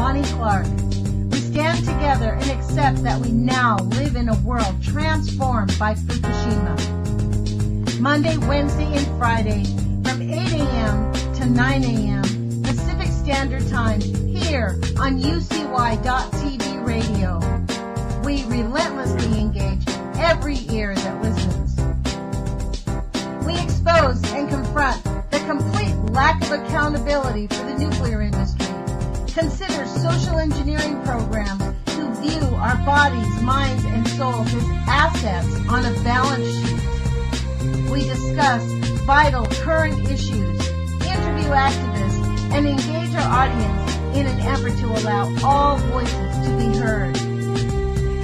Lonnie Clark. We stand together and accept that we now live in a world transformed by Fukushima. Monday, Wednesday, and Friday from 8 a.m. to 9 a.m. Pacific Standard Time here on UCY.TV radio. We relentlessly engage every ear that listens. We expose and confront the complete lack of accountability for the nuclear industry. Consider social engineering programs who view our bodies, minds, and souls as assets on a balance sheet. We discuss vital current issues, interview activists, and engage our audience in an effort to allow all voices to be heard.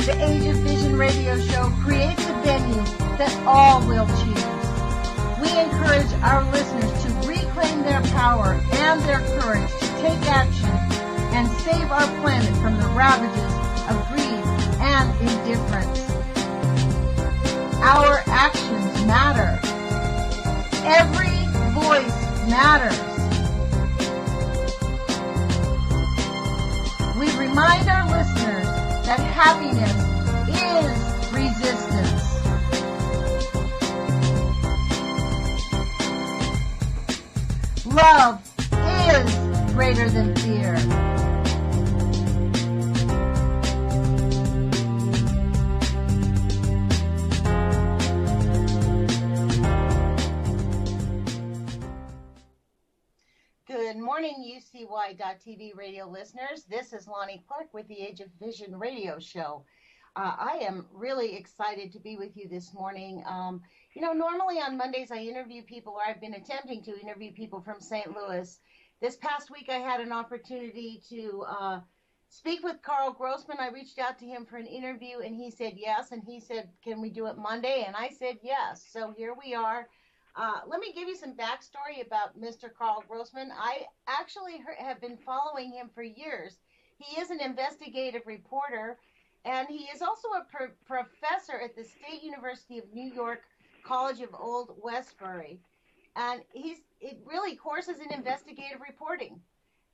The Age of Vision radio show creates a venue that all will choose. We encourage our listeners to reclaim their power and their courage to take action and save our planet from the ravages of greed and indifference. Our actions matter. Every voice matters. We remind our listeners that happiness is resistance. Love is greater than fear. Good morning, UCY.TV radio listeners. This is Lonnie Clark with the Age of Vision radio show. I am really excited to be with you this morning. Normally on Mondays I interview people, or I've been attempting to interview people from St. Louis. This past week I had an opportunity to speak with Karl Grossman. I reached out to him for an interview and he said yes, and he said, can we do it Monday? And I said yes. So here we are. Let me give you some backstory about Mr. Karl Grossman. I actually have been following him for years. He is an investigative reporter, and he is also a professor at the State University of New York College of Old Westbury. And it really courses in investigative reporting.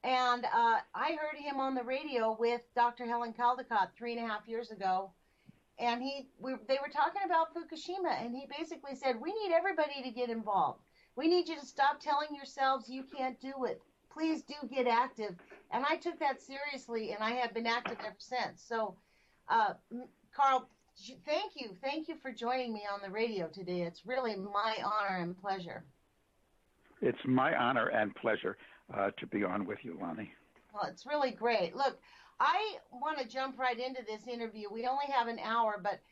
And I heard him on the radio with Dr. Helen Caldecott 3.5 years ago. And they were talking about Fukushima, and he basically said, we need everybody to get involved. We need you to stop telling yourselves you can't do it. Please do get active. And I took that seriously, and I have been active ever since. So, Karl, thank you. Thank you for joining me on the radio today. It's really my honor and pleasure. It's my honor and pleasure to be on with you, Lonnie. Well, it's really great. Look, I want to jump right into this interview. We only have an hour, but,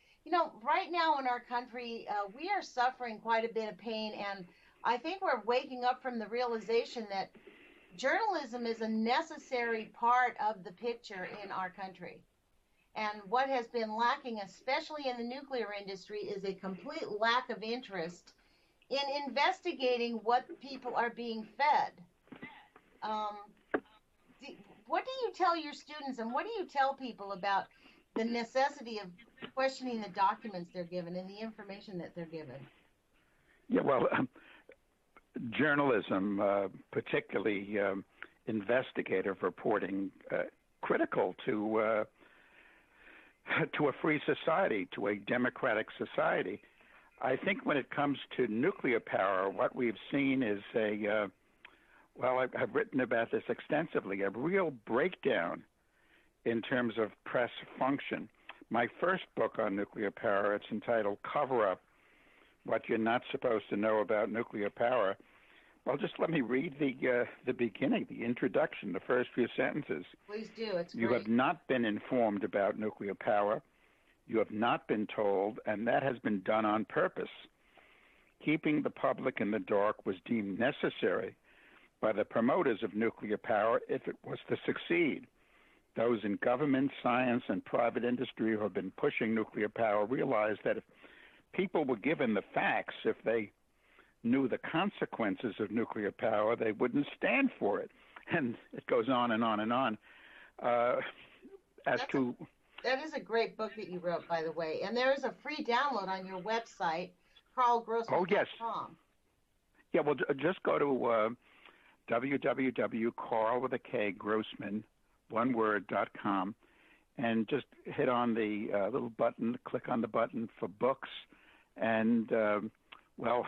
right now in our country, we are suffering quite a bit of pain, and I think we're waking up from the realization that journalism is a necessary part of the picture in our country. And what has been lacking, especially in the nuclear industry, is a complete lack of interest in investigating what people are being fed. What do you tell your students, and what do you tell people about the necessity of questioning the documents they're given and the information that they're given? Yeah, well, journalism, particularly investigative reporting, critical to a free society, to a democratic society. I think when it comes to nuclear power, what we've seen is I've written about this extensively, a real breakdown in terms of press function. My first book on nuclear power, it's entitled Cover Up, What You're Not Supposed to Know About Nuclear Power. Well, just let me read the beginning, the introduction, the first few sentences. Please do. It's great. You have not been informed about nuclear power. You have not been told, and that has been done on purpose. Keeping the public in the dark was deemed necessary by the promoters of nuclear power if it was to succeed. Those in government, science, and private industry who have been pushing nuclear power realized that if people were given the facts, if they knew the consequences of nuclear power, they wouldn't stand for it. And it goes on and on and on. That is a great book that you wrote, by the way. And there is a free download on your website, karlgrossman.com. Oh, yes. Yeah, well, just go to www.karl.grossman one word.com, and just hit on the little button, click on the button for books, and, well,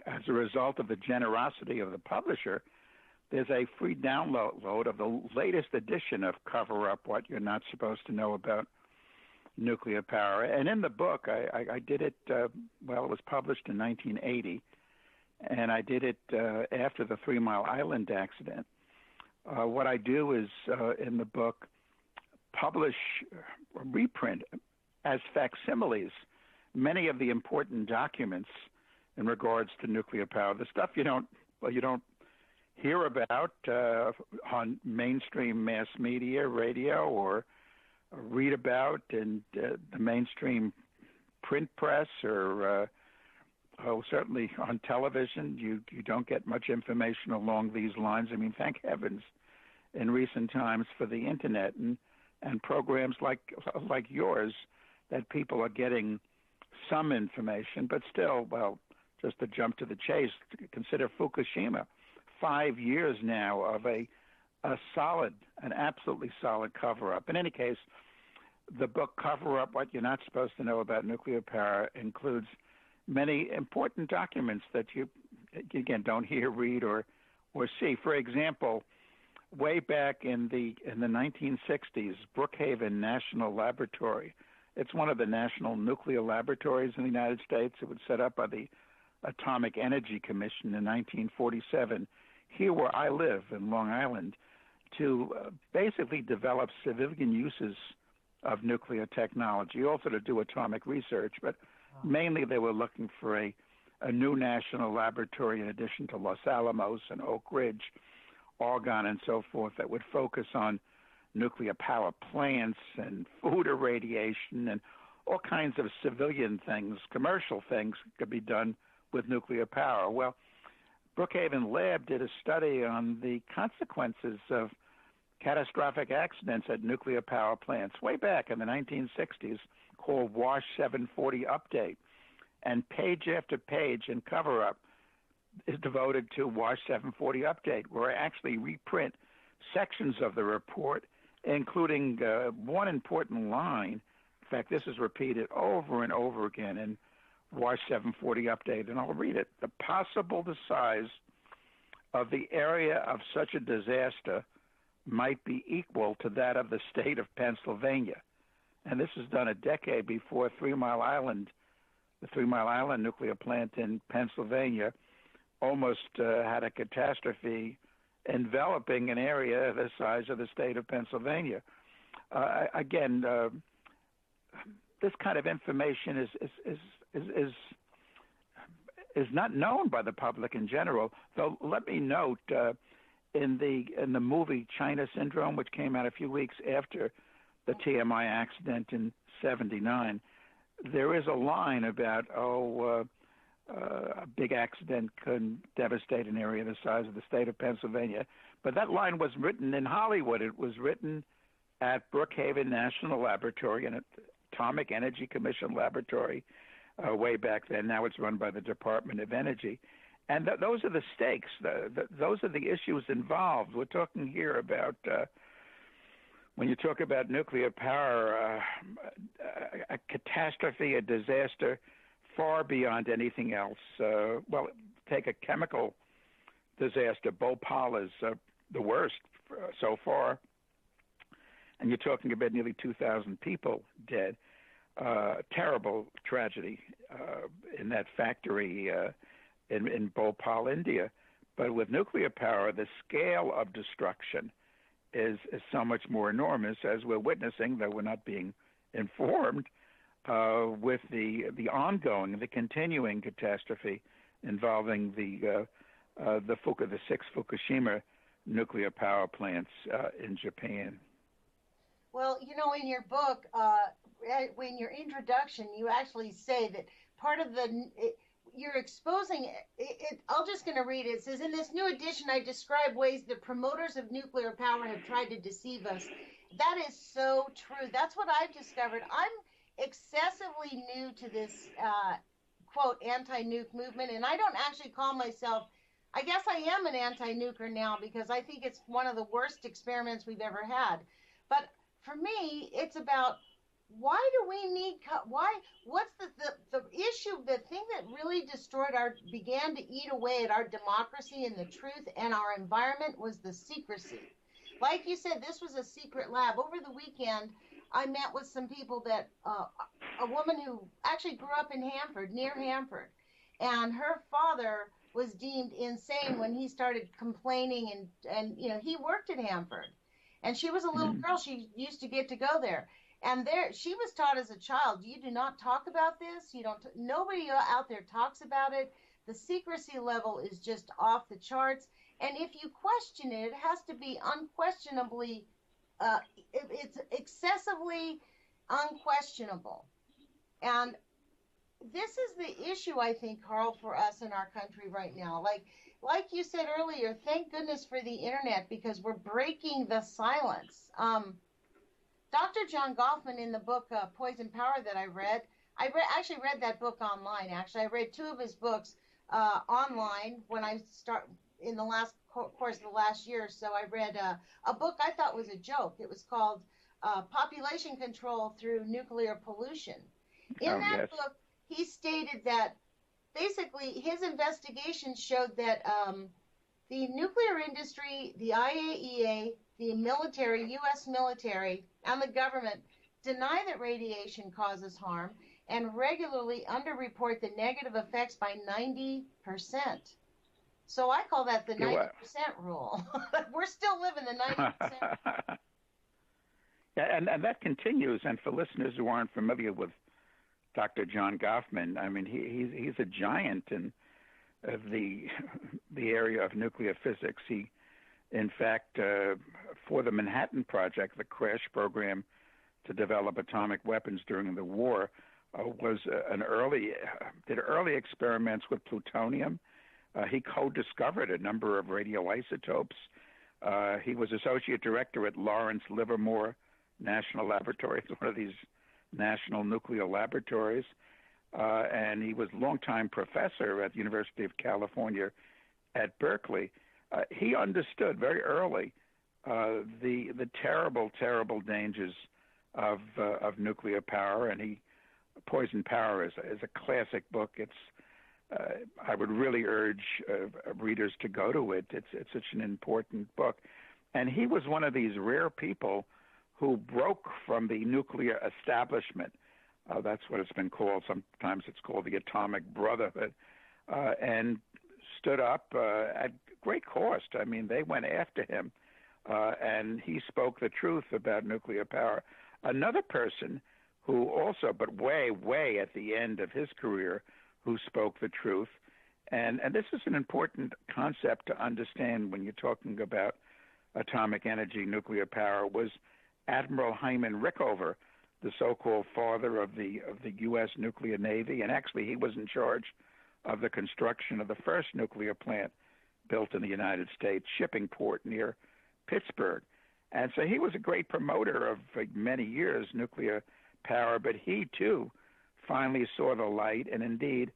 as a result of the generosity of the publisher, there's a free download of the latest edition of Cover Up What You're Not Supposed to Know About Nuclear Power. And in the book, I did it, well, it was published in 1980, and I did it after the 3 Mile Island accident. What I do is, in the book, publish, reprint as facsimiles many of the important documents in regards to nuclear power. The stuff you don't hear about on mainstream mass media, radio, or read about in the mainstream print press, or certainly on television. You don't get much information along these lines. I mean, thank heavens in recent times for the internet and programs like yours that people are getting some information, but still, well, just to jump to the chase, consider Fukushima. 5 years now of an absolutely solid cover-up. In any case, the book Cover Up What You're Not Supposed to Know About Nuclear Power includes many important documents that you, again, don't hear, read, or see. For example, way back in the 1960s, Brookhaven National Laboratory, it's one of the national nuclear laboratories in the United States. It was set up by the Atomic Energy Commission in 1947, here where I live in Long Island, to basically develop civilian uses of nuclear technology, also to do atomic research, but mainly they were looking for a new national laboratory in addition to Los Alamos and Oak Ridge, Argonne, and so forth, that would focus on nuclear power plants and food irradiation and all kinds of civilian things, commercial things could be done with nuclear power. Well, Brookhaven Lab did a study on the consequences of catastrophic accidents at nuclear power plants way back in the 1960s, called WASH 740 Update. And page after page in Cover Up is devoted to WASH 740 Update, where I actually reprint sections of the report, including one important line. In fact, this is repeated over and over again in WASH 740 Update, and I'll read it. The possible size of the area of such a disaster might be equal to that of the state of Pennsylvania. And this was done a decade before 3 Mile Island, the 3 Mile Island nuclear plant in Pennsylvania, almost had a catastrophe enveloping an area the size of the state of Pennsylvania. Again, this kind of information is not known by the public in general. Though let me note, in the movie China Syndrome, which came out a few weeks after the TMI accident in '79, there is a line about a big accident could devastate an area the size of the state of Pennsylvania. But that line was written in Hollywood. It was written at Brookhaven National Laboratory, an Atomic Energy Commission laboratory way back then. Now it's run by the Department of Energy. And those are the stakes. Those are the issues involved. We're talking here about, when you talk about nuclear power, a catastrophe, a disaster far beyond anything else. Well, take a chemical disaster. Bhopal is the worst so far. And you're talking about nearly 2,000 people dead. Terrible tragedy in that factory in Bhopal, India. But with nuclear power, the scale of destruction is so much more enormous, as we're witnessing, though we're not being informed, with the ongoing, the continuing catastrophe involving the 6 Fukushima nuclear power plants in Japan. Well, in your book, in your introduction, you actually say that part of you're exposing it. I'm just going to read it. It says, in this new edition, I describe ways the promoters of nuclear power have tried to deceive us. That is so true. That's what I've discovered. I'm excessively new to this, quote, anti-nuke movement, and I don't actually call myself I guess I am an anti-nuker now because I think it's one of the worst experiments we've ever had. But for me, it's about why do we need why what's the issue, the thing that really began to eat away at our democracy and the truth and our environment was the secrecy. Like you said, this was a secret lab. Over the weekend, I met with some people that a woman who actually grew up in Hanford, near Hanford, and her father was deemed insane when he started complaining, and he worked at Hanford, and she was a little girl. She used to get to go there, and there she was taught as a child, you do not talk about this. You don't. Nobody out there talks about it. The secrecy level is just off the charts, and if you question it, it has to be unquestionably. It's excessively unquestionable, and this is the issue, I think, Karl, for us in our country right now. Like you said earlier, thank goodness for the internet because we're breaking the silence. Dr. John Goffman, in the book Poison Power that I actually read that book online. Actually, I read two of his books online when I start in the last course of the last year. So I read a book I thought was a joke. It was called Population Control Through Nuclear Pollution. In that book, he stated that basically his investigation showed that the nuclear industry, the IAEA, the military, U.S. military, and the government deny that radiation causes harm and regularly underreport the negative effects by 90%. So I call that the 90% rule. We're still living the 90%. Yeah, and that continues. And for listeners who aren't familiar with Dr. John Goffman, I mean, he's a giant in the area of nuclear physics. He, in fact, for the Manhattan Project, the crash program to develop atomic weapons during the war, did early experiments with plutonium. He co-discovered a number of radioisotopes. He was associate director at Lawrence Livermore National Laboratory, one of these national nuclear laboratories, and he was longtime professor at the University of California at Berkeley. He understood very early the terrible, terrible dangers of nuclear power, and Poison Power is a classic book. It's I would really urge readers to go to it. It's such an important book, and he was one of these rare people who broke from the nuclear establishment. That's what it's been called. Sometimes it's called the Atomic Brotherhood, and stood up at great cost. I mean, they went after him, and he spoke the truth about nuclear power. Another person who also, but way, way at the end of his career, who spoke the truth, and this is an important concept to understand when you're talking about atomic energy, nuclear power, was Admiral Hyman Rickover, the so-called father of the U.S. nuclear navy, and actually he was in charge of the construction of the first nuclear plant built in the United States, shipping port near Pittsburgh. And so he was a great promoter of, for many years, nuclear power, but he, too, finally saw the light, and indeed,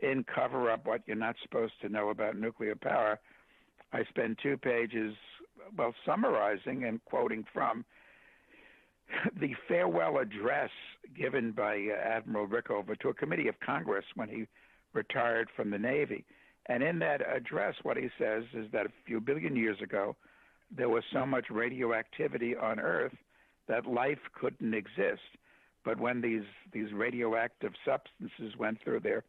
in Cover Up What You're Not Supposed to Know About Nuclear Power, I spend 2 pages, summarizing and quoting from the farewell address given by Admiral Rickover to a committee of Congress when he retired from the Navy. And in that address, what he says is that a few billion years ago, there was so much radioactivity on Earth that life couldn't exist. But when these radioactive substances went through their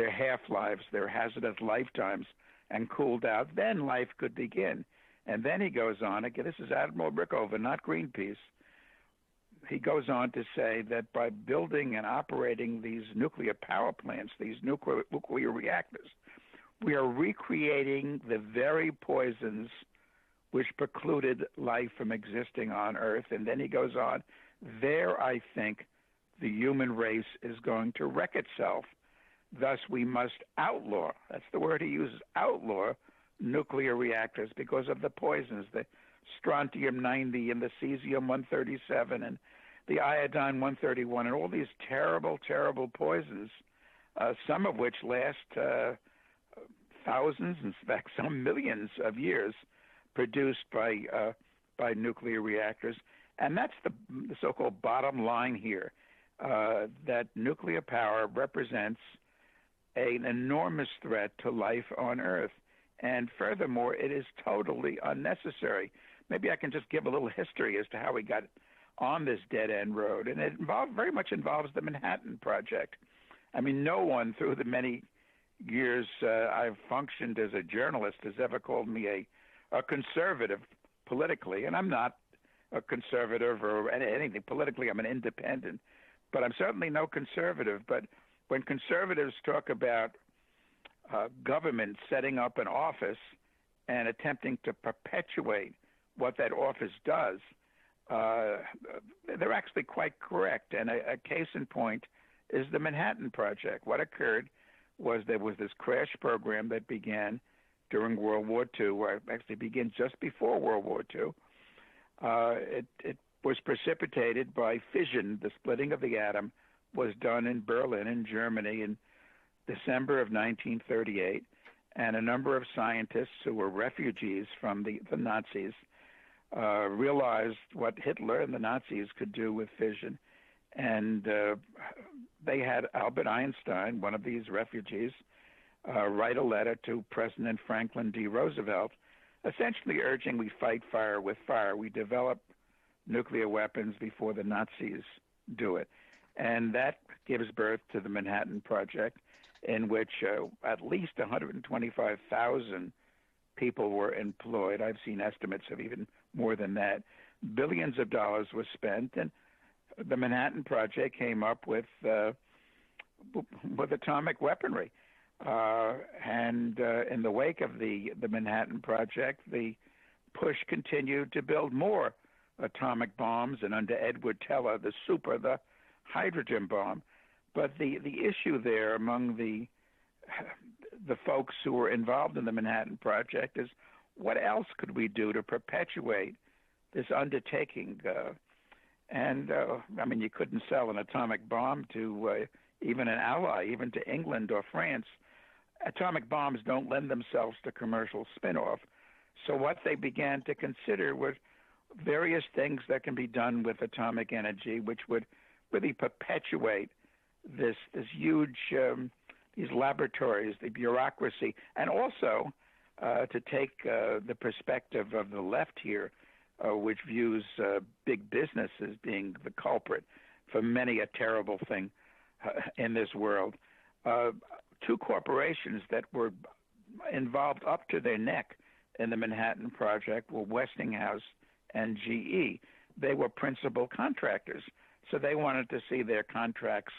half-lives, their hazardous lifetimes, and cooled out, then life could begin. And then he goes on, again, this is Admiral Rickover, not Greenpeace. He goes on to say that by building and operating these nuclear power plants, these nuclear reactors, we are recreating the very poisons which precluded life from existing on Earth. And then he goes on, there I think the human race is going to wreck itself. Thus we must outlaw, that's the word he uses, outlaw nuclear reactors because of the poisons, the strontium-90 and the cesium-137 and the iodine-131 and all these terrible, terrible poisons, some of which last thousands, in fact, some millions of years produced by nuclear reactors. And that's the so-called bottom line here, that nuclear power represents an enormous threat to life on Earth. And furthermore, it is totally unnecessary. Maybe I can just give a little history as to how we got on this dead-end road. And it very much involves the Manhattan Project. I mean, no one through the many years I've functioned as a journalist has ever called me a conservative politically, and I'm not a conservative or anything politically. I'm an independent, but I'm certainly no conservative. But when conservatives talk about government setting up an office and attempting to perpetuate what that office does, they're actually quite correct. And a case in point is the Manhattan Project. What occurred was there was this crash program that began during World War II, or actually began just before World War II. It was precipitated by fission. The splitting of the atom was done in Berlin, in Germany, in December of 1938, and a number of scientists who were refugees from the Nazis realized what Hitler and the Nazis could do with fission, and they had Albert Einstein, one of these refugees, write a letter to President Franklin D. Roosevelt, essentially urging we fight fire with fire. We develop nuclear weapons before the Nazis do it. And that gives birth to the Manhattan Project, in which at least 125,000 people were employed. I've seen estimates of even more than that. Billions of dollars were spent, and the Manhattan Project came up with atomic weaponry. And in the wake of the Manhattan Project, the push continued to build more atomic bombs, and under Edward Teller, the hydrogen bomb. But the issue there among the folks who were involved in the Manhattan Project is, what else could we do to perpetuate this undertaking? I mean, you couldn't sell an atomic bomb to even an ally, even to England or France. Atomic bombs don't lend themselves to commercial spin-off. So what they began to consider were various things that can be done with atomic energy, which would really perpetuate this huge, these laboratories, the bureaucracy, and also to take the perspective of the left here, which views big business as being the culprit for many a terrible thing in this world. Two corporations that were involved up to their neck in the Manhattan Project were Westinghouse and GE. They were principal contractors, so they wanted to see their contracts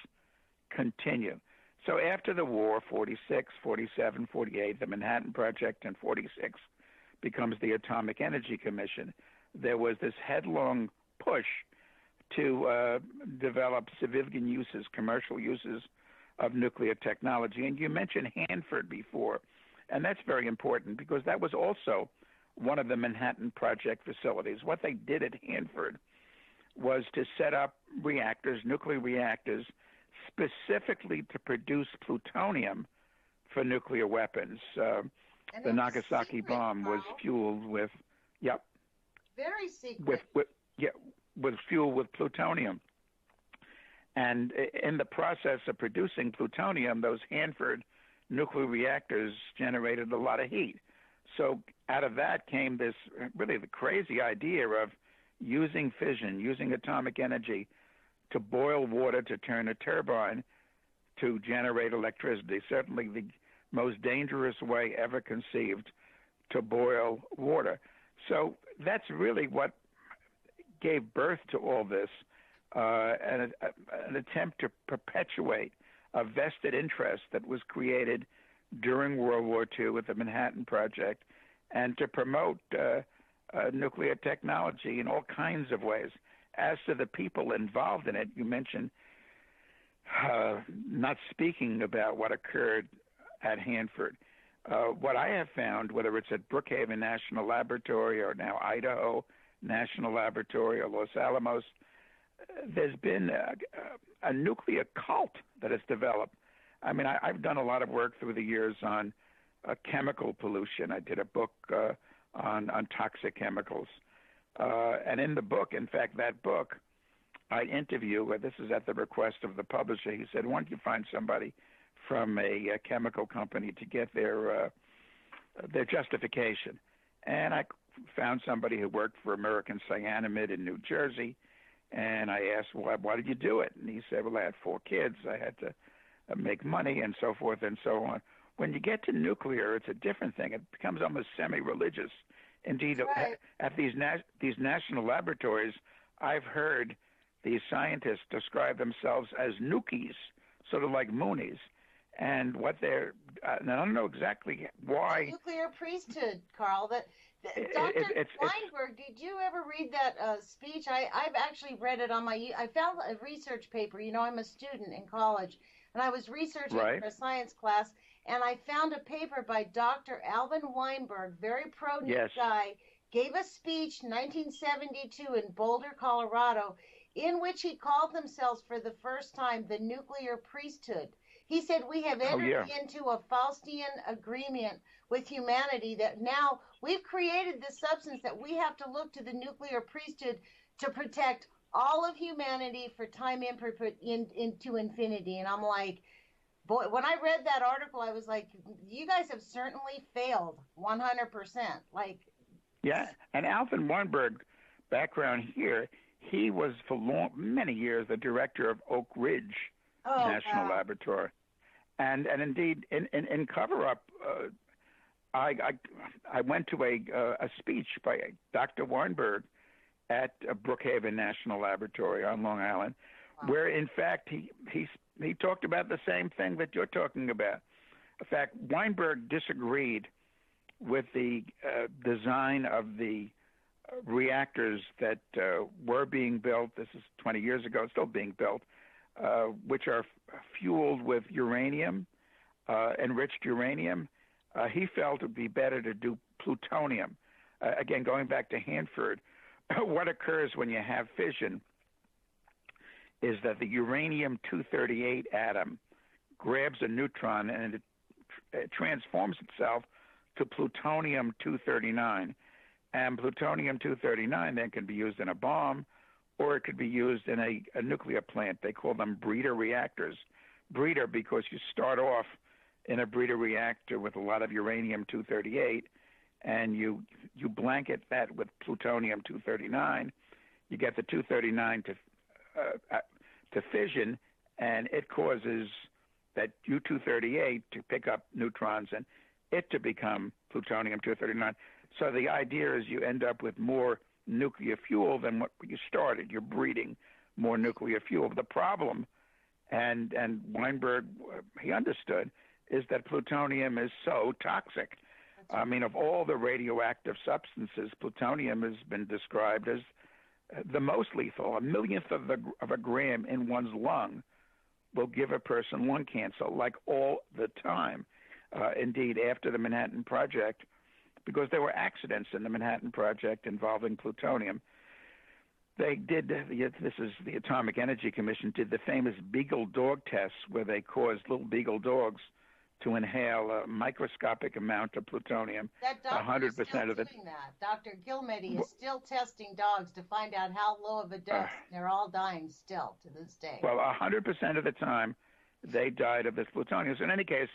continue. So after the war, 46, 47, 48, the Manhattan Project, and 46 becomes the Atomic Energy Commission. There was this headlong push to develop civilian uses, commercial uses of nuclear technology. And you mentioned Hanford before, and that's very important because that was also one of the Manhattan Project facilities. What they did at Hanford was to set up reactors, nuclear reactors, specifically to produce plutonium for nuclear weapons. The Nagasaki bomb was fueled with, very secret. With fuel with plutonium. And in the process of producing plutonium, those Hanford nuclear reactors generated a lot of heat. So out of that came this really the crazy idea of using fission, using atomic energy to boil water to turn a turbine to generate electricity. Certainly the most dangerous way ever conceived to boil water. So that's really what gave birth to all this, an attempt to perpetuate a vested interest that was created during World War II with the Manhattan Project, and to promote nuclear technology in all kinds of ways. As to the people involved in it, you mentioned not speaking about what occurred at Hanford. What I have found, whether it's at Brookhaven National Laboratory or now Idaho National Laboratory or Los Alamos, there's been a nuclear cult that has developed. I mean, I've done a lot of work through the years on chemical pollution. I did a book on toxic chemicals. And in the book, in fact, that book, I interview, this is at the request of the publisher, he said, why don't you find somebody from a chemical company to get their justification? And I found somebody who worked for American Cyanamid in New Jersey, and I asked, why did you do it? And he said, well, I had 4 kids. I had to make money and so forth and so on. When you get to nuclear, it's a different thing. It becomes almost semi-religious. Indeed, right. At these national laboratories, I've heard these scientists describe themselves as nukies, sort of like Moonies. And what they're, and I don't know exactly why. The nuclear priesthood, Karl. Dr. Weinberg, did you ever read that speech? I've actually read it on I found a research paper. You know, I'm a student in college, and I was researching for a science class, and I found a paper by Dr. Alvin Weinberg, very pro-nuke guy, gave a speech in 1972 in Boulder, Colorado, in which he called themselves for the first time the nuclear priesthood. He said, we have entered into a Faustian agreement with humanity that now we've created this substance that we have to look to the nuclear priesthood to protect all of humanity for time into infinity. And I'm like, boy, when I read that article, I was like, you guys have certainly failed 100%. Like, yeah, and Alvin Weinberg, background here, he was for many years the director of Oak Ridge National Laboratory. And indeed, in cover-up, I went to a speech by Dr. Weinberg at Brookhaven National Laboratory on Long Island, where, in fact, he talked about the same thing that you're talking about. In fact, Weinberg disagreed with the design of the reactors that were being built. This is 20 years ago, still being built, which are fueled with uranium, enriched uranium. He felt it would be better to do plutonium. Again, going back to Hanford, what occurs when you have fission is that the uranium-238 atom grabs a neutron and it transforms itself to plutonium-239. And plutonium-239 then can be used in a bomb, or it could be used in a nuclear plant. They call them breeder reactors. Breeder because you start off in a breeder reactor with a lot of uranium-238, and you blanket that with plutonium-239. You get the 239 to fission, and it causes that U-238 to pick up neutrons and it to become plutonium-239. So the idea is you end up with more nuclear fuel than what you started. You're breeding more nuclear fuel. The problem, and Weinberg, he understood, is that plutonium is so toxic. I mean, of all the radioactive substances, plutonium has been described as the most lethal. A millionth of a gram in one's lung will give a person lung cancer, like all the time. Indeed, after the Manhattan Project, because there were accidents in the Manhattan Project involving plutonium, they did, this is the Atomic Energy Commission, did the famous beagle dog tests where they caused little beagle dogs to inhale a microscopic amount of plutonium. That doctor 100% is still of it. Doing that. Dr. Gilmedy is still testing dogs to find out how low of a dose. They're all dying still to this day. Well, 100% of the time, they died of this plutonium. So in any case,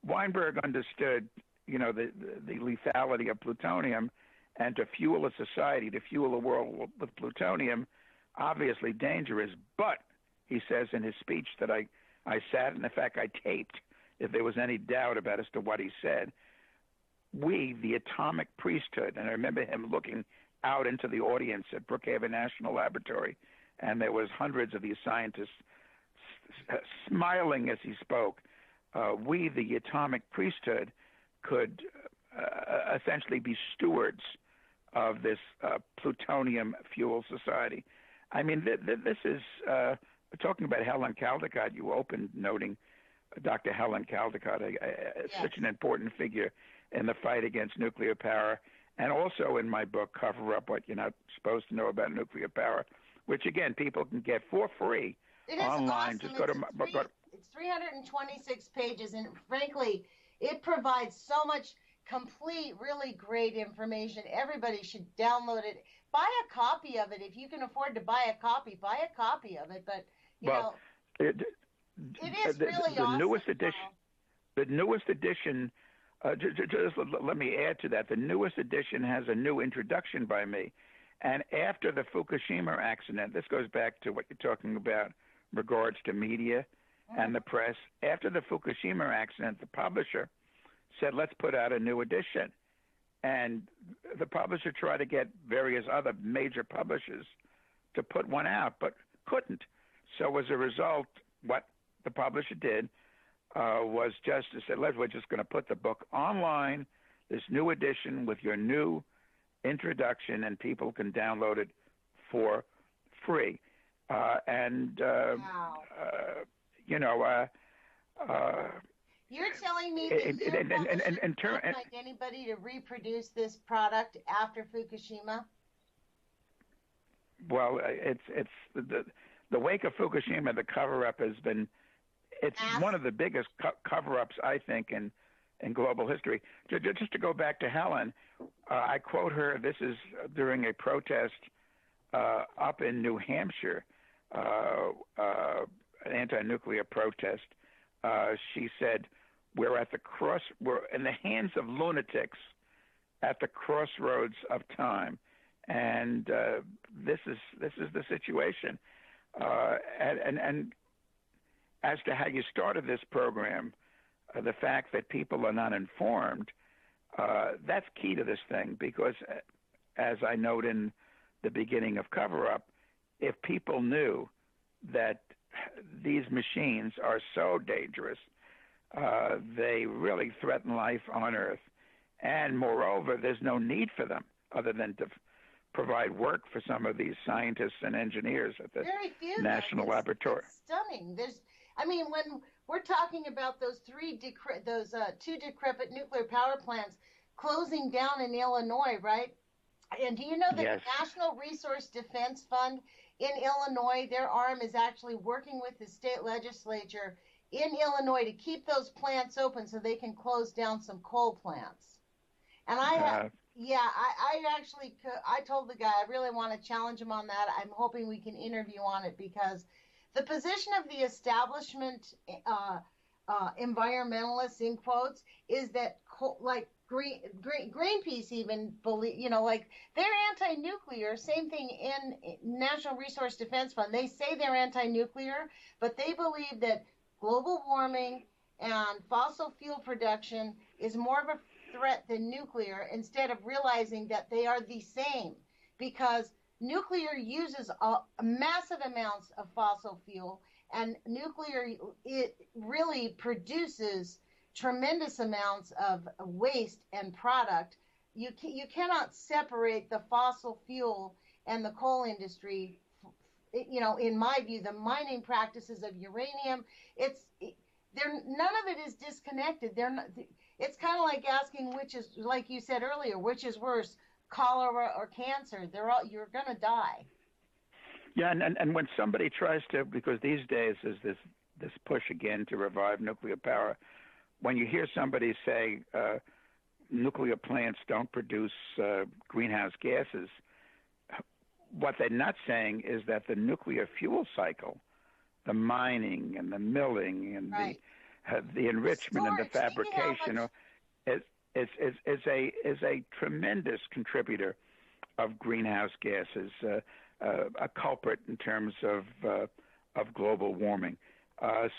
Weinberg understood, the lethality of plutonium, and to fuel a society, to fuel a world with plutonium, obviously dangerous. But he says in his speech that I sat, and in fact I taped, if there was any doubt about as to what he said, we, the atomic priesthood, and I remember him looking out into the audience at Brookhaven National Laboratory, and there was hundreds of these scientists smiling as he spoke. We, the atomic priesthood, could essentially be stewards of this plutonium fuel society. I mean, this is talking about Helen Caldicott. You opened noting Dr. Helen Caldicott, such an important figure in the fight against nuclear power, and also in my book, Cover Up What You're Not Supposed to Know About Nuclear Power, which, again, people can get for free online. Awesome. Just go to it's 326 pages, and frankly, It provides so much complete, really great information. Everybody should download it. Buy a copy of it. If you can afford to buy a copy of it. But, it is really the awesome. Newest edition. The newest edition, just let me add to that. The newest edition has a new introduction by me. And after the Fukushima accident, this goes back to what you're talking about in regards to media and the press. After the Fukushima accident, the publisher said, let's put out a new edition. And the publisher tried to get various other major publishers to put one out, but couldn't. So as a result, what the publisher did was just to say, we're just going to put the book online, this new edition with your new introduction, and people can download it for free. Wow. You're telling me that you can't find anybody to reproduce this product after Fukushima? Well, it's the wake of Fukushima. The cover-up has been one of the biggest cover-ups, I think, in global history. Just to go back to Helen, I quote her. This is during a protest up in New Hampshire, an anti-nuclear protest. She said, we're in the hands of lunatics at the crossroads of time. And this is the situation. And as to how you started this program, the fact that people are not informed, that's key to this thing, because as I note in the beginning of Cover Up, if people knew that these machines are so dangerous, they really threaten life on Earth. And moreover, there's no need for them other than to provide work for some of these scientists and engineers at the National Laboratory. It's stunning. When we're talking about those two decrepit nuclear power plants closing down in Illinois, right? And do you know that the National Resource Defense Fund in Illinois, their arm is actually working with the state legislature in Illinois to keep those plants open so they can close down some coal plants? And I told the guy I really want to challenge him on that. I'm hoping we can interview on it, because the position of the establishment environmentalists, in quotes, is that Greenpeace even believe, they're anti-nuclear. Same thing in National Resource Defense Fund. They say they're anti-nuclear, but they believe that global warming and fossil fuel production is more of a threat than nuclear, instead of realizing that they are the same, because nuclear uses massive amounts of fossil fuel, and nuclear, it really produces tremendous amounts of waste and product. You cannot separate the fossil fuel and the coal industry. In my view, the mining practices of uranium, none of it is disconnected. It's kind of like asking which is, like you said earlier, which is worse, cholera or cancer. You're going to die. Yeah, and when somebody tries to, because these days there's this push again to revive nuclear power, when you hear somebody say nuclear plants don't produce greenhouse gases, what they're not saying is that the nuclear fuel cycle, the mining and the milling and the enrichment and the fabrication is a tremendous contributor of greenhouse gases, a culprit in terms of global warming.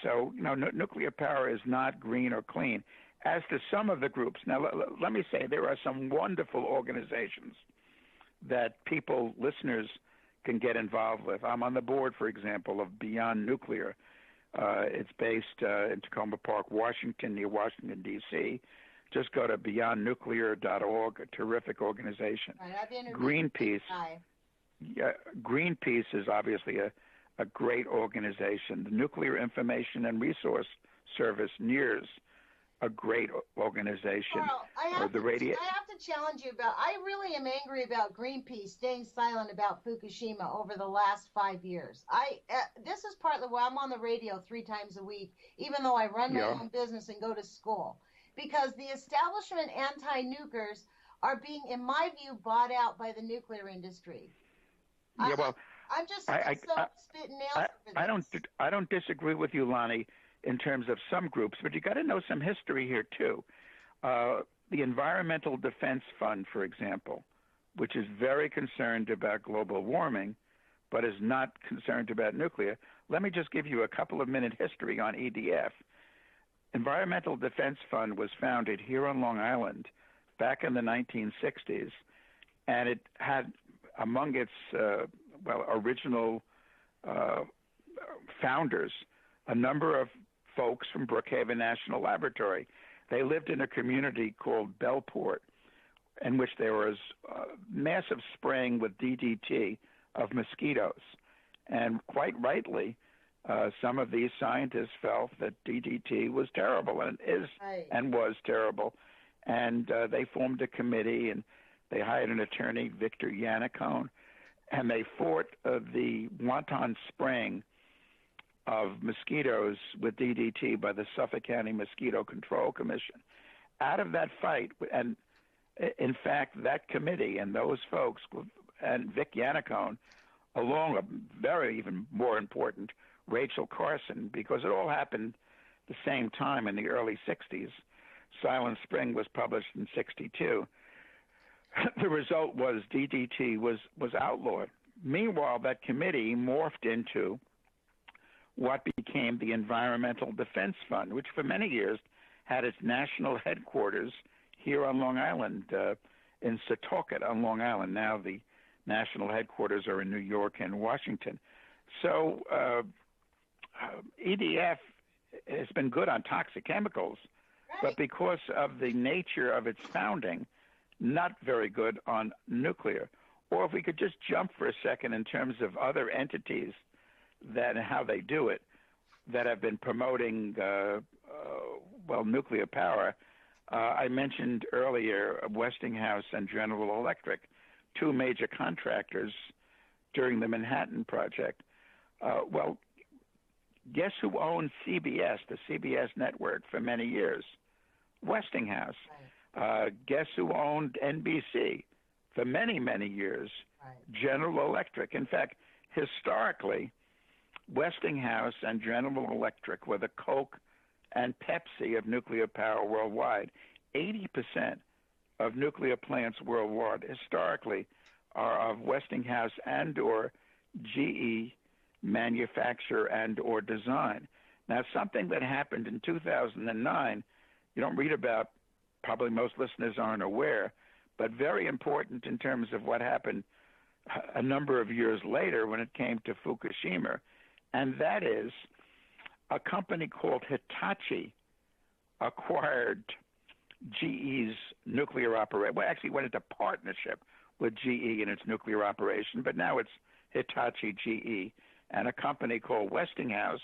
So nuclear power is not green or clean. As to some of the groups, now let me say there are some wonderful organizations that listeners can get involved with. I'm on the board, for example, of Beyond Nuclear. It's based in Tacoma Park, Washington, near Washington, D.C. Just go to beyondnuclear.org, a terrific organization. Greenpeace. Greenpeace is obviously a great organization. The Nuclear Information and Resource Service, NIRS, a great organization. Karl, I have to challenge you I really am angry about Greenpeace staying silent about Fukushima over the last 5 years. This is partly why I'm on the radio 3 times a week, even though I run my own business and go to school. because the establishment anti-nukers are being, in my view, bought out by the nuclear industry. Yeah, well, I'm just spitting nails for this. I don't disagree with you, Lonnie, in terms of some groups, but you got to know some history here too. The Environmental Defense Fund, for example, which is very concerned about global warming, but is not concerned about nuclear. Let me just give you a couple of minute history on EDF. Environmental Defense Fund was founded here on Long Island back in the 1960s, and it had among its original founders a number of folks from Brookhaven National Laboratory. They lived in a community called Bellport, in which there was massive spraying with DDT of mosquitoes. And quite rightly, some of these scientists felt that DDT was terrible, and is and was terrible. And they formed a committee, and they hired an attorney, Victor Yannicone, and they fought the wanton spraying of mosquitoes with DDT by the Suffolk County Mosquito Control Commission. Out of that fight, and in fact, that committee and those folks, and Vic Yannicone, along a very even more important Rachel Carson, because it all happened the same time in the early 60s. Silent Spring was published in 62. The result was DDT was outlawed. Meanwhile, that committee morphed into what became the Environmental Defense Fund, which for many years had its national headquarters here on Long Island, in Setauket on Long Island. Now the national headquarters are in New York and Washington. So EDF has been good on toxic chemicals, but because of the nature of its founding, not very good on nuclear. Or if we could just jump for a second in terms of other entities that and how they do it, that have been promoting, nuclear power. I mentioned earlier Westinghouse and General Electric, two major contractors during the Manhattan Project. Guess who owned CBS, the CBS network, for many years? Westinghouse. Guess who owned NBC for many, many years? General Electric. In fact, historically, Westinghouse and General Electric were the Coke and Pepsi of nuclear power worldwide. 80% of nuclear plants worldwide historically are of Westinghouse and or GE manufacture and or design. Now, something that happened in 2009, you don't read about, probably most listeners aren't aware, but very important in terms of what happened a number of years later when it came to Fukushima, and that is a company called Hitachi acquired GE's nuclear operation. Well, actually went into partnership with GE in its nuclear operation, but now it's Hitachi GE, and a company called Westinghouse,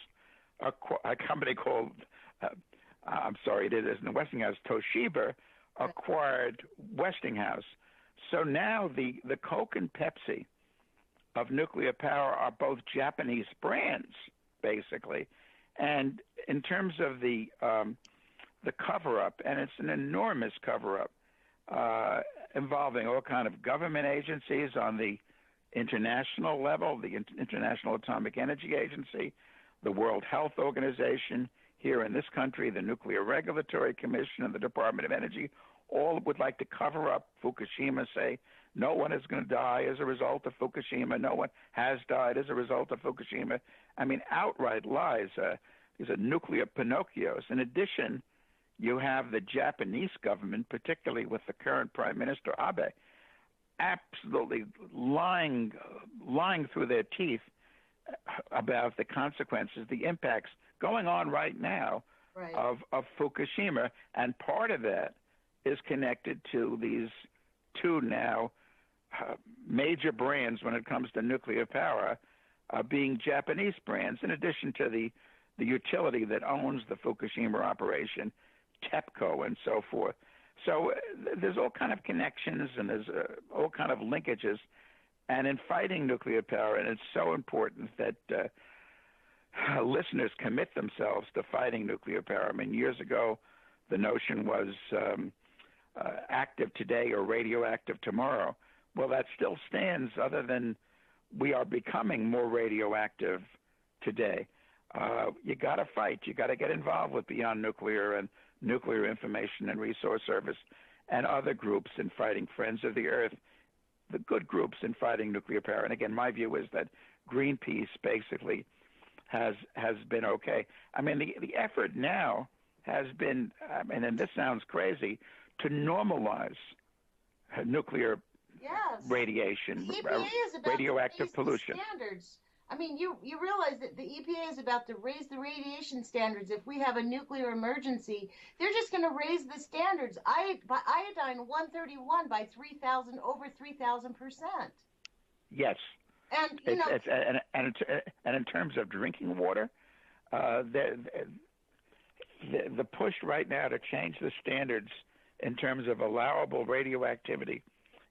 a company called, it isn't Westinghouse, Toshiba, acquired Westinghouse. So now the Coke and Pepsi of nuclear power are both Japanese brands, basically. And in terms of the cover-up, and it's an enormous cover-up, involving all kind of government agencies on the international level, the International Atomic Energy Agency, the World Health Organization, here in this country, the Nuclear Regulatory Commission and the Department of Energy, all would like to cover up Fukushima, say no one is going to die as a result of Fukushima, no one has died as a result of Fukushima. I mean, outright lies. These are nuclear Pinocchios. In addition, you have the Japanese government, particularly with the current Prime Minister Abe, absolutely lying through their teeth about the consequences, the impacts going on right now of Fukushima. And part of that is connected to these two now major brands when it comes to nuclear power, being Japanese brands, in addition to the utility that owns the Fukushima operation, TEPCO, and so forth. So there's all kind of connections and there's all kind of linkages. And in fighting nuclear power, and it's so important that listeners commit themselves to fighting nuclear power. I mean, years ago, the notion was active today or radioactive tomorrow. Well, that still stands, other than we are becoming more radioactive today. You got to fight. You got to get involved with Beyond Nuclear and Nuclear Information and Resource Service and other groups in fighting Friends of the Earth, the good groups in fighting nuclear power. And again, my view is that Greenpeace basically has been okay. I mean, the effort now has been, and this sounds crazy, to normalize nuclear radiation, the EPA is about radioactive to raise pollution. The standards. I mean, you realize that the EPA is about to raise the radiation standards. If we have a nuclear emergency, they're just going to raise the standards. By iodine 131 by 3,000, over 3,000%. Yes. And and in terms of drinking water, the push right now to change the standards in terms of allowable radioactivity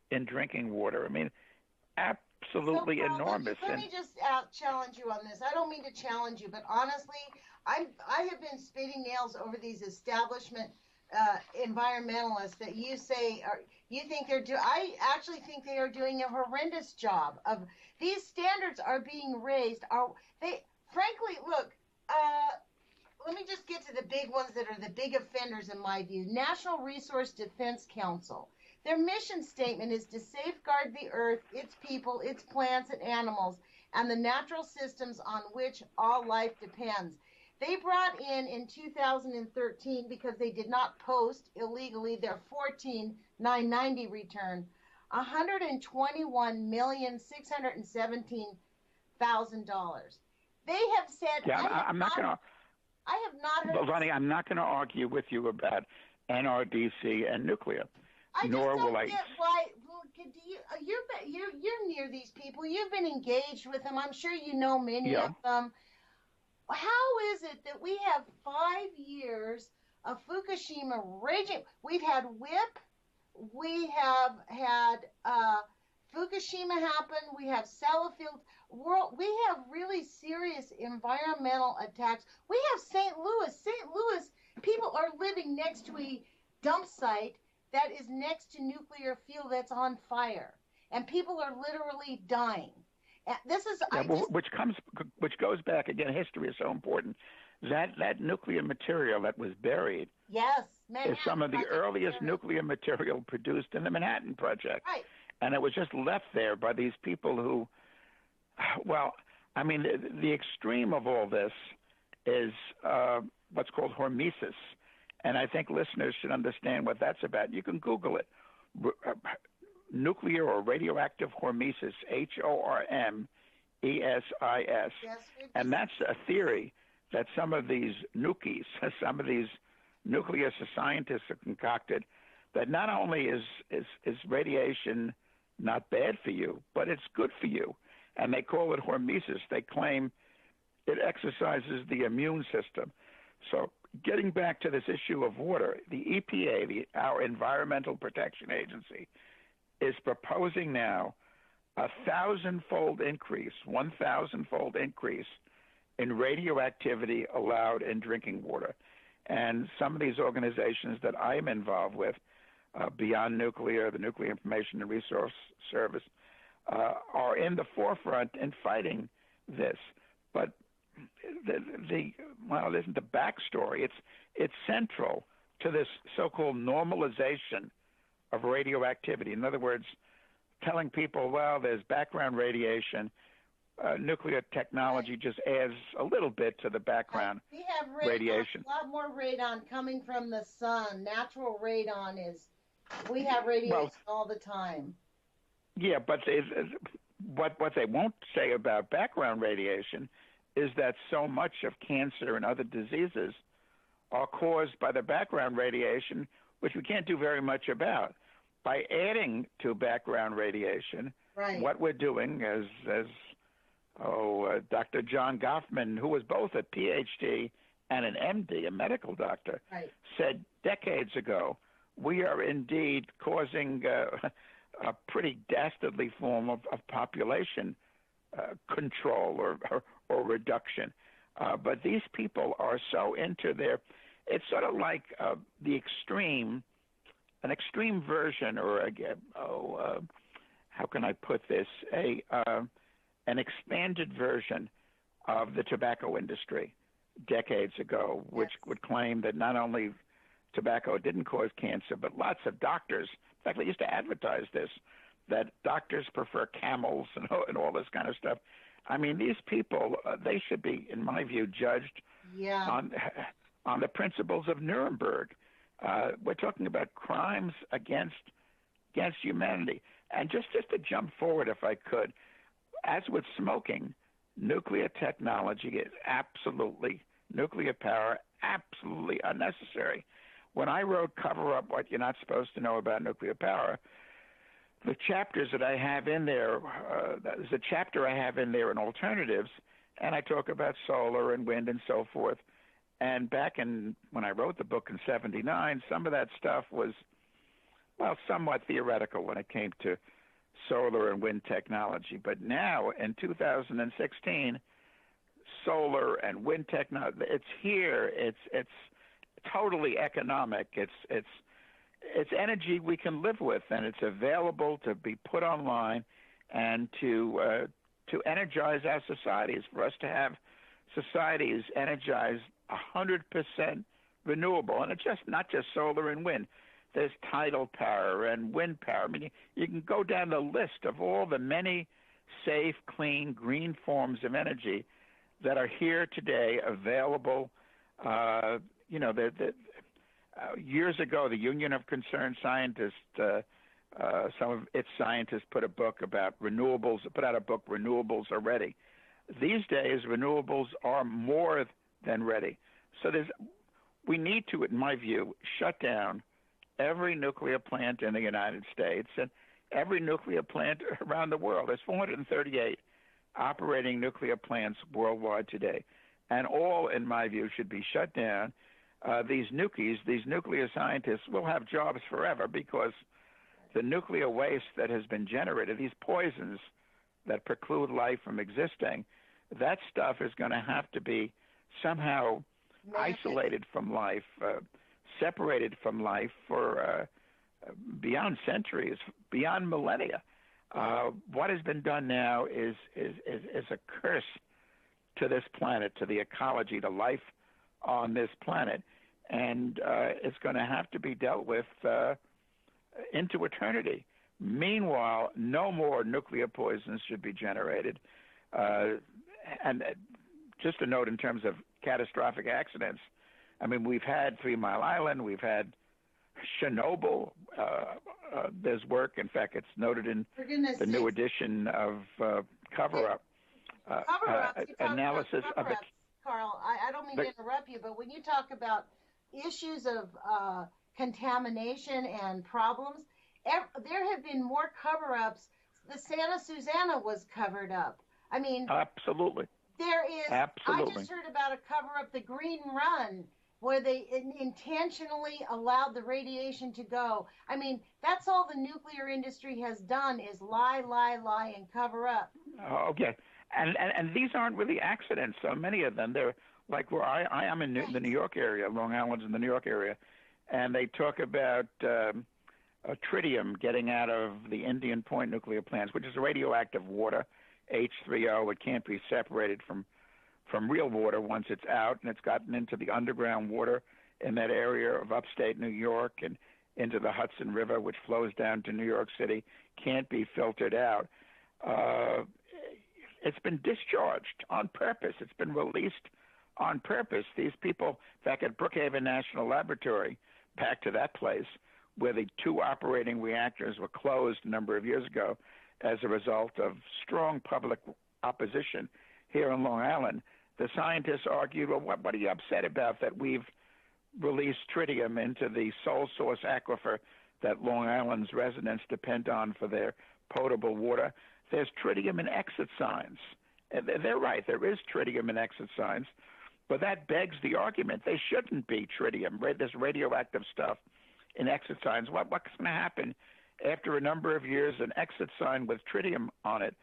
in drinking water, I mean, absolutely enormous. Let me just challenge you on this. I don't mean to challenge you, but honestly, I have been spitting nails over these establishment environmentalists that you say you think they're doing. I actually think they are doing a horrendous job of these standards are being raised. Frankly, look. Let me just get to the big ones that are the big offenders in my view. National Resource Defense Council. Their mission statement is to safeguard the earth, its people, its plants and animals, and the natural systems on which all life depends. They brought in 2013, because they did not post illegally their 14,990 return, $121,617,000. They have said, I have not heard. Lonnie, I'm not going to argue with you about NRDC and nuclear. Nor will I. Why? You're near these people. You've been engaged with them. I'm sure you know many of them. How is it that we have 5 years of Fukushima raging? We've had WIP. We have had Fukushima happen. We have Sellafield. We have really serious environmental attacks. We have St. Louis. St. Louis, people are living next to a dump site that is next to nuclear fuel that's on fire, and people are literally dying. This is which goes back again. History is so important. That nuclear material that was buried, is some of the earliest nuclear material produced in the Manhattan Project, right? And it was just left there by these people who, well, I mean, the extreme of all this is what's called hormesis. And I think listeners should understand what that's about. You can Google it. Nuclear or radioactive hormesis, HORMESIS. Yes, and that's a theory that some of these nukies, some of these nuclear scientists have concocted, that not only is radiation not bad for you, but it's good for you. And they call it hormesis. They claim it exercises the immune system. So getting back to this issue of water, the EPA, our Environmental Protection Agency, is proposing now a 1,000-fold increase, 1,000-fold increase in radioactivity allowed in drinking water. And some of these organizations that I'm involved with, Beyond Nuclear, the Nuclear Information and Resource Service, are in the forefront in fighting this. But well, isn't the backstory? It's central to this so-called normalization of radioactivity. In other words, telling people, well, there's background radiation. Nuclear technology just adds a little bit to the background radiation. A lot more radon coming from the sun. Natural radon we have radiation all the time. Yeah, but what they won't say about background radiation is that so much of cancer and other diseases are caused by the background radiation, which we can't do very much about. By adding to background radiation, what we're doing, as Dr. John Goffman, who was both a PhD and an MD, a medical doctor, said decades ago, we are indeed causing a pretty dastardly form of population control or reduction. But these people are so into it's sort of like an extreme version, or how can I put this? An expanded version of the tobacco industry decades ago, which would claim that not only tobacco didn't cause cancer, but lots of doctors, in fact, they used to advertise this, that doctors prefer camels and all this kind of stuff. I mean, these people, they should be, in my view, judged on the principles of Nuremberg. We're talking about crimes against humanity. And just to jump forward, if I could, as with smoking, nuclear technology is nuclear power, absolutely unnecessary. When I wrote Cover Up What You're Not Supposed to Know About Nuclear Power, the chapters that I have in there, there's a chapter I have in there in alternatives, and I talk about solar and wind and so forth. And when I wrote the book in 1979, some of that stuff was, somewhat theoretical when it came to solar and wind technology. But now, in 2016, solar and wind technology, it's here. It's totally economic. It's energy we can live with, and it's available to be put online and to energize our societies, for us to have societies energized 100% renewable. And it's not just solar and wind. There's tidal power and wind power. I mean, you can go down the list of all the many safe, clean, green forms of energy that are here today, available. Years ago, the Union of Concerned Scientists, some of its scientists put out a book, Renewables Are Ready. These days, renewables are more than ready. So we need to, in my view, shut down every nuclear plant in the United States and every nuclear plant around the world. There's 438 operating nuclear plants worldwide today, and all, in my view, should be shut down. These nuclear scientists will have jobs forever, because the nuclear waste that has been generated, these poisons that preclude life from existing, that stuff is going to have to be somehow isolated from life, separated from life for beyond centuries, beyond millennia. What has been done now is a curse to this planet, to the ecology, to life on this planet, and it's going to have to be dealt with into eternity. Meanwhile, no more nuclear poisons should be generated. And just a note in terms of catastrophic accidents, I mean, we've had 3 Mile Island, we've had Chernobyl. There's work, in fact, it's noted in the new edition of Cover Up. Analysis of it. Karl, I don't mean to interrupt you, but when you talk about issues of contamination and problems, there have been more cover-ups. The Santa Susana was covered up. I mean, absolutely. There is. Absolutely. I just heard about a cover-up, the Green Run, where they intentionally allowed the radiation to go. I mean, that's all the nuclear industry has done, is lie, and cover up. Okay. And these aren't really accidents. So many of them, they're like where I am in the New York area, Long Island's in the New York area, and they talk about tritium getting out of the Indian Point nuclear plants, which is radioactive water, H3O. It can't be separated from real water once it's out, and it's gotten into the underground water in that area of upstate New York and into the Hudson River, which flows down to New York City, can't be filtered out. It's been discharged on purpose. It's been released on purpose. These people, back at Brookhaven National Laboratory, back to that place where the 2 operating reactors were closed a number of years ago as a result of strong public opposition here in Long Island, the scientists argued, well, what are you upset about that we've released tritium into the sole source aquifer that Long Island's residents depend on for their potable water? There's tritium in exit signs. And they're right, there is tritium in exit signs, but that begs the argument there shouldn't be tritium, this radioactive stuff in exit signs. What's going to happen after a number of years? An exit sign with tritium on it,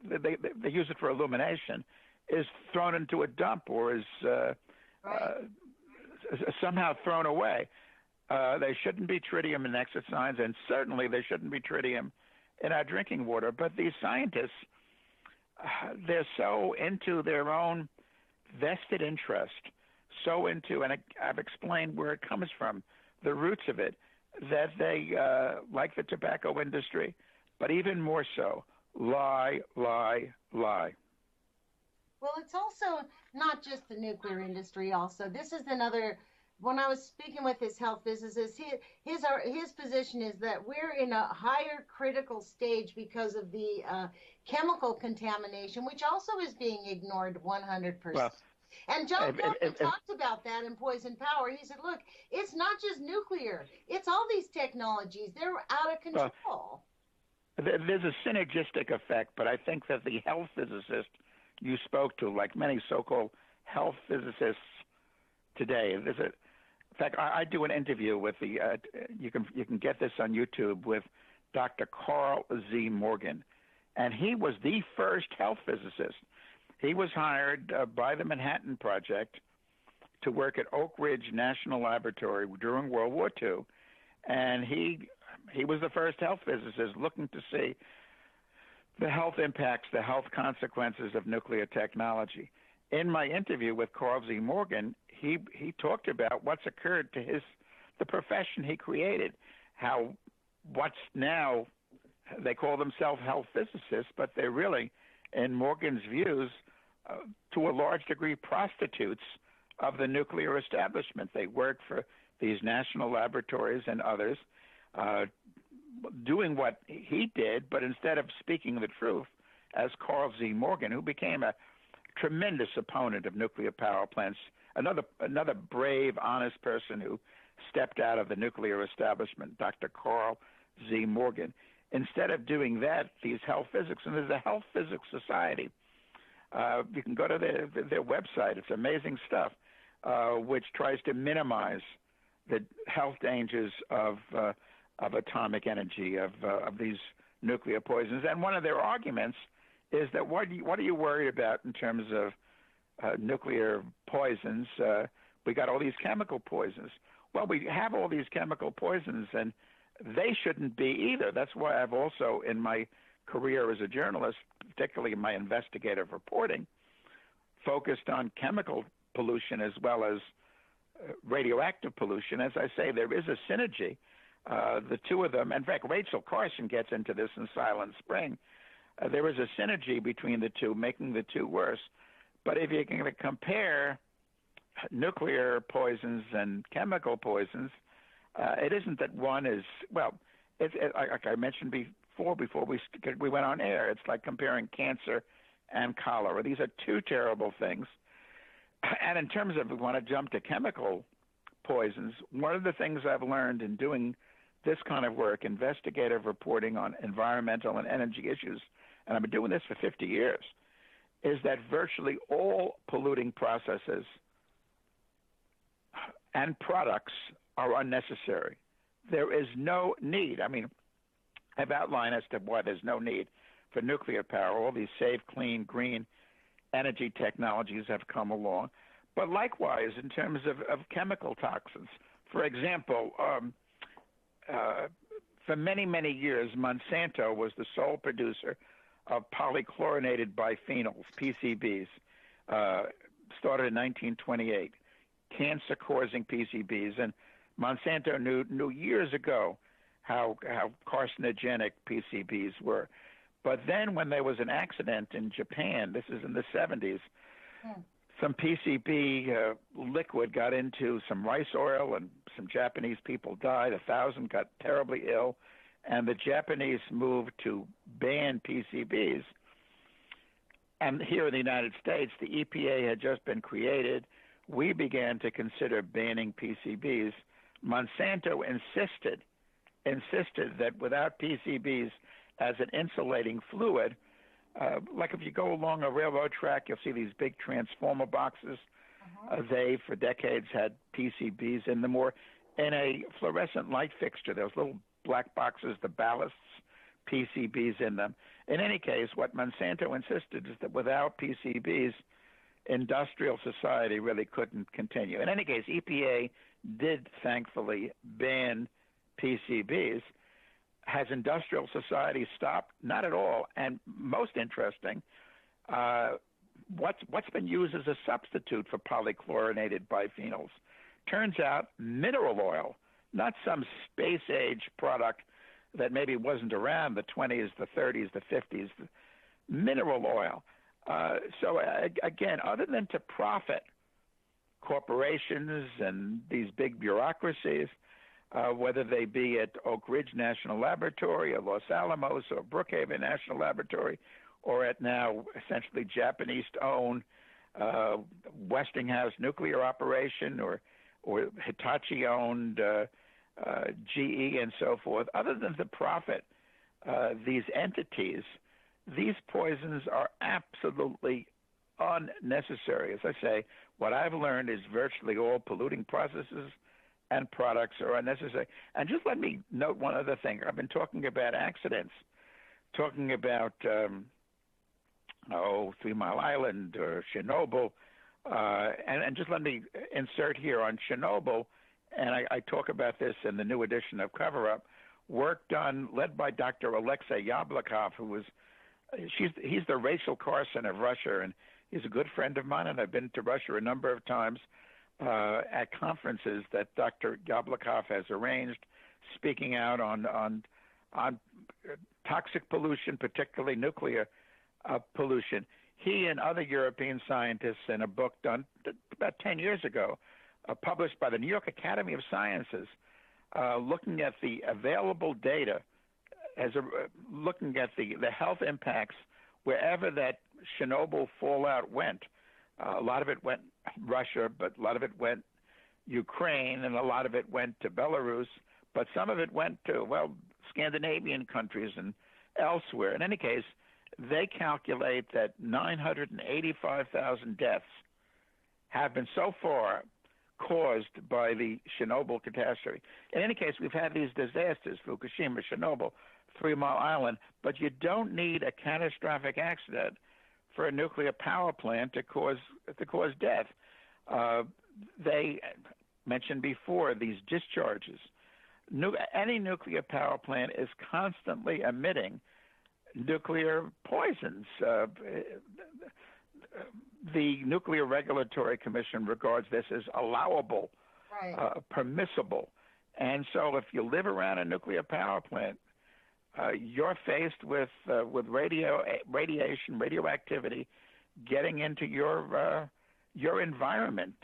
they use it for illumination, is thrown into a dump or is somehow thrown away. There shouldn't be tritium in exercise, and certainly there shouldn't be tritium in our drinking water. But these scientists, they're so into their own vested interest, so into, and I've explained where it comes from, the roots of it, that they, like the tobacco industry, but even more so, lie, lie, lie. Well, it's also not just the nuclear industry. Also, this is another. When I was speaking with his health physicist, his position is that we're in a higher critical stage because of the chemical contamination, which also is being ignored 100%. Well, and John Grossman talked about that in Poison Power. He said, look, it's not just nuclear. It's all these technologies. They're out of control. Well, there's a synergistic effect, but I think that the health physicist you spoke to, like many so-called health physicists today, in fact, I do an interview with the. You can get this on YouTube with Dr. Karl Z. Morgan, and he was the first health physicist. He was hired by the Manhattan Project to work at Oak Ridge National Laboratory during World War II, and he was the first health physicist looking to see the health impacts, the health consequences of nuclear technology. In my interview with Karl Z. Morgan, he talked about what's occurred to the profession he created, how what's now, they call themselves health physicists, but they're really, in Morgan's views, to a large degree, prostitutes of the nuclear establishment. They work for these national laboratories and others, doing what he did, but instead of speaking the truth, as Karl Z. Morgan, who became a tremendous opponent of nuclear power plants, another brave, honest person who stepped out of the nuclear establishment, Dr. Karl Z. Morgan. Instead of doing that, these health physics, and there's a health physics society. You can go to their website. It's amazing stuff, which tries to minimize the health dangers of atomic energy, of these nuclear poisons. And one of their arguments is that what are you worried about in terms of nuclear poisons? We got all these chemical poisons. Well, we have all these chemical poisons, and they shouldn't be either. That's why I've also, in my career as a journalist, particularly in my investigative reporting, focused on chemical pollution as well as radioactive pollution. As I say, there is a synergy. The two of them, in fact, Rachel Carson gets into this in Silent Spring. There is a synergy between the two, making the two worse. But if you're going to compare nuclear poisons and chemical poisons, it isn't that one is, well, like I mentioned before we went on air, it's like comparing cancer and cholera. These are two terrible things. And in terms of, we want to jump to chemical poisons, one of the things I've learned in doing this kind of work, investigative reporting on environmental and energy issues, and I've been doing this for 50 years, is that virtually all polluting processes and products are unnecessary. There is no need. I mean, I've outlined as to why there's no need for nuclear power. All these safe, clean, green energy technologies have come along. But likewise, in terms of chemical toxins, for example, for many, many years, Monsanto was the sole producer of polychlorinated biphenyls, PCBs, started in 1928, cancer-causing PCBs. And Monsanto knew years ago how carcinogenic PCBs were. But then when there was an accident in Japan, this is in the 70s, some PCB liquid got into some rice oil and some Japanese people died. 1,000 got terribly ill. And the Japanese moved to ban PCBs. And here in the United States, the EPA had just been created. We began to consider banning PCBs. Monsanto insisted that without PCBs as an insulating fluid, like if you go along a railroad track, you'll see these big transformer boxes. They, for decades, had PCBs in them, or in a fluorescent light fixture, those little black boxes, the ballasts, PCBs in them. In any case, what Monsanto insisted is that without PCBs, industrial society really couldn't continue. In any case, EPA did thankfully ban PCBs. Has industrial society stopped? Not at all. And most interesting, what's been used as a substitute for polychlorinated biphenyls? Turns out mineral oil, not some space-age product that maybe wasn't around the 20s, the 30s, the 50s, mineral oil. So again, other than to profit corporations and these big bureaucracies, whether they be at Oak Ridge National Laboratory or Los Alamos or Brookhaven National Laboratory, or at now essentially Japanese-owned Westinghouse nuclear operation, or Hitachi-owned GE and so forth, other than to profit these entities, these poisons are absolutely unnecessary. As I say, what I've learned is virtually all polluting processes and products are unnecessary. And just let me note one other thing. I've been talking about accidents, talking about 3 Mile Island or Chernobyl, and just let me insert here on Chernobyl, and I talk about this in the new edition of Cover Up, work done, led by Dr. Alexei Yablokov, he's the Rachel Carson of Russia, and he's a good friend of mine, and I've been to Russia a number of times at conferences that Dr. Yablokov has arranged, speaking out on toxic pollution, particularly nuclear pollution. He and other European scientists in a book done about 10 years ago, published by the New York Academy of Sciences, looking at the available data, looking at the health impacts wherever that Chernobyl fallout went. A lot of it went Russia, but a lot of it went Ukraine, and a lot of it went to Belarus, but some of it went to, Scandinavian countries and elsewhere. In any case, they calculate that 985,000 deaths have been so far caused by the Chernobyl catastrophe. In any case, we've had these disasters, Fukushima, Chernobyl, 3 Mile Island, but you don't need a catastrophic accident for a nuclear power plant to cause death. They mentioned before these discharges. Any nuclear power plant is constantly emitting nuclear poisons. The Nuclear Regulatory Commission regards this as allowable, right, permissible. And so if you live around a nuclear power plant, you're faced with radiation, radioactivity getting into your environment.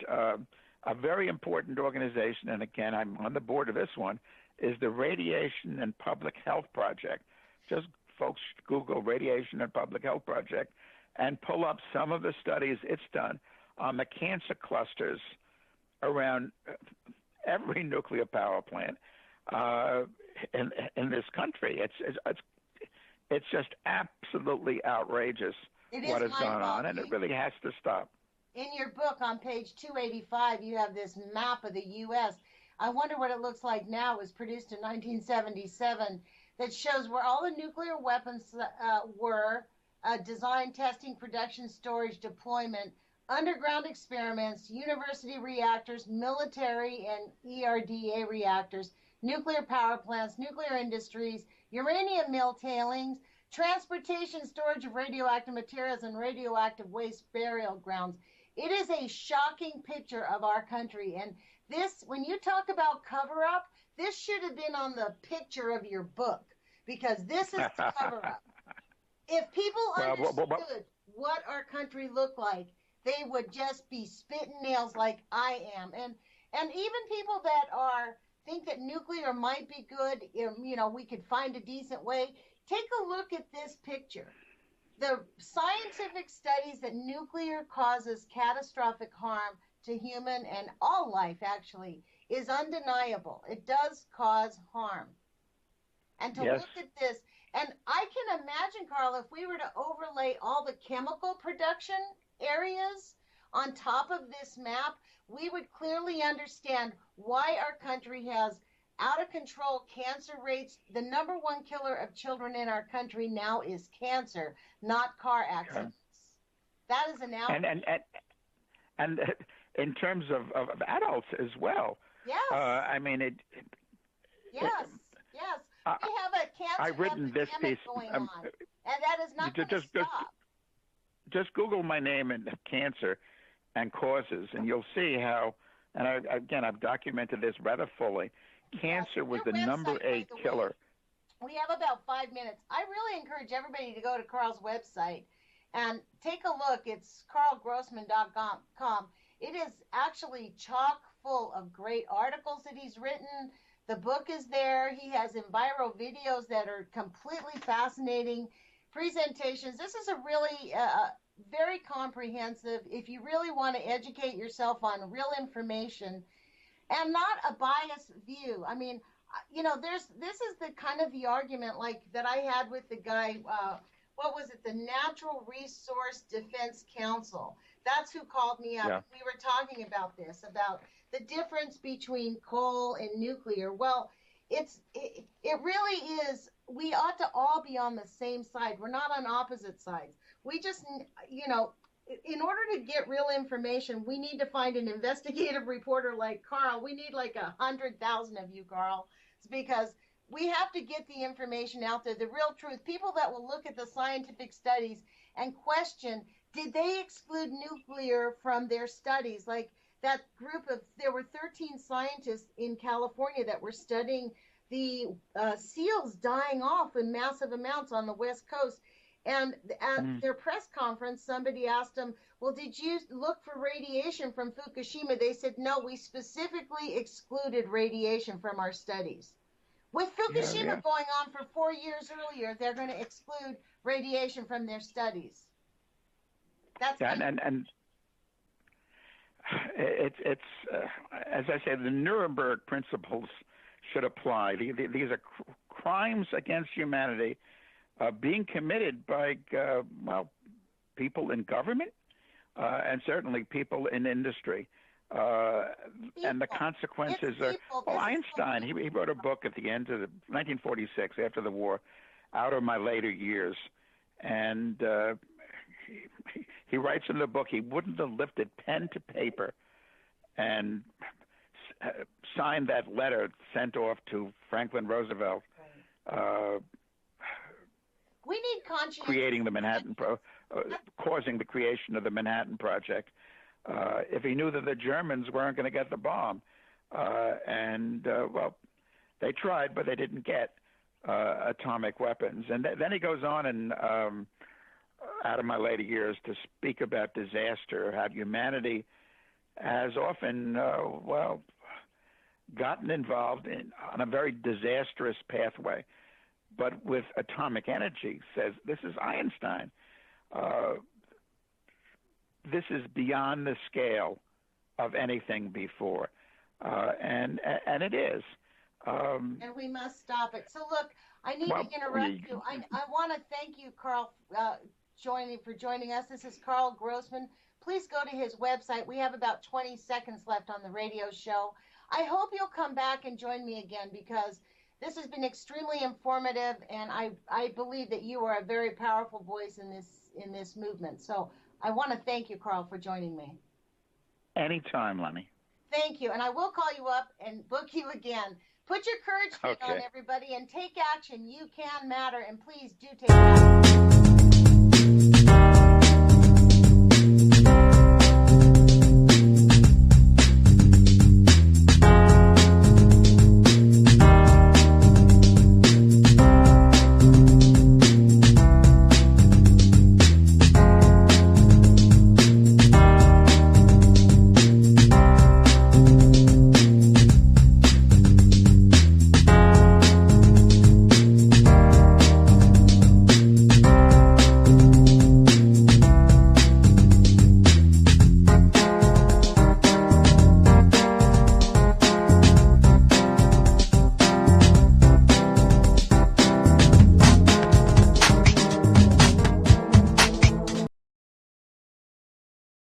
A very important organization, and again, I'm on the board of this one, is the Radiation and Public Health Project. Just folks Google Radiation and Public Health Project and pull up some of the studies it's done on the cancer clusters around every nuclear power plant in this country. It's just absolutely outrageous what has gone on, and it really has to stop. In your book on page 285, you have this map of the U.S. I wonder what it looks like now. It was produced in 1977 that shows where all the nuclear weapons were, design, testing, production, storage, deployment, underground experiments, university reactors, military and ERDA reactors, nuclear power plants, nuclear industries, uranium mill tailings, transportation, storage of radioactive materials, and radioactive waste burial grounds. It is a shocking picture of our country. And this, when you talk about cover up, this should have been on the picture of your book, because this is the cover up. If people understood what our country looked like, they would just be spitting nails like I am. And even people that think that nuclear might be good, we could find a decent way. Take a look at this picture. The scientific studies that nuclear causes catastrophic harm to human and all life, actually, is undeniable. It does cause harm. And to look at this, and I can imagine, Karl, if we were to overlay all the chemical production areas on top of this map, we would clearly understand why our country has out of control cancer rates. The number one killer of children in our country now is cancer, not car accidents. That is an outcome. and in terms of adults as well. Yes. I mean, yes. We have a cancer I've written this piece going on, and that is not going to stop. Just Google my name and cancer and causes, and you'll see how. And I've documented this rather fully. Cancer was the number 8 killer. We have about 5 minutes. I really encourage everybody to go to Karl's website and take a look. It's karlgrossman.com. It is actually chock full of great articles that he's written. The book is there. He has enviro videos that are completely fascinating, presentations. This is a really very comprehensive, if you really want to educate yourself on real information and not a biased view. I mean, this is the kind of the argument like that I had with the guy, what was it, the Natural Resource Defense Council. That's who called me up. Yeah. We were talking about this, about the difference between coal and nuclear. Well, it really is, we ought to all be on the same side. We're not on opposite sides. We just, in order to get real information, we need to find an investigative reporter like Karl. We need like 100,000 of you, Karl, because we have to get the information out there, the real truth. People that will look at the scientific studies and question, did they exclude nuclear from their studies? Like that there were 13 scientists in California that were studying the seals dying off in massive amounts on the West Coast. And at their press conference, somebody asked them, well, did you look for radiation from Fukushima? They said, no, we specifically excluded radiation from our studies. With Fukushima going on for 4 years earlier, they're going to exclude radiation from their studies. That's and it's as I say, the Nuremberg principles should apply. These are crimes against humanity being committed by people in government and certainly people in industry. And the consequences are. Einstein, he wrote a book at the end of 1946, after the war, Out of My Later Years, and he writes in the book he wouldn't have lifted pen to paper and signed that letter sent off to Franklin Roosevelt. We need conscience. Creating the Manhattan causing the creation of the Manhattan Project. If he knew that the Germans weren't going to get the bomb, they tried, but they didn't get atomic weapons. And then he goes on and Out of My Later Years to speak about disaster, how humanity has often, gotten involved on a very disastrous pathway. But with atomic energy, says, this is Einstein. This is beyond the scale of anything before, and it is. And we must stop it. So look, I need to interrupt you. I want to thank you, Karl, for joining us. This is Karl Grossman. Please go to his website. We have about 20 seconds left on the radio show. I hope you'll come back and join me again, because this has been extremely informative, and I believe that you are a very powerful voice in this movement. So I want to thank you, Karl, for joining me. Anytime, Lonnie. Thank you, and I will call you up and book you again. Put your courage on, everybody, and take action. You can matter, and please do take action.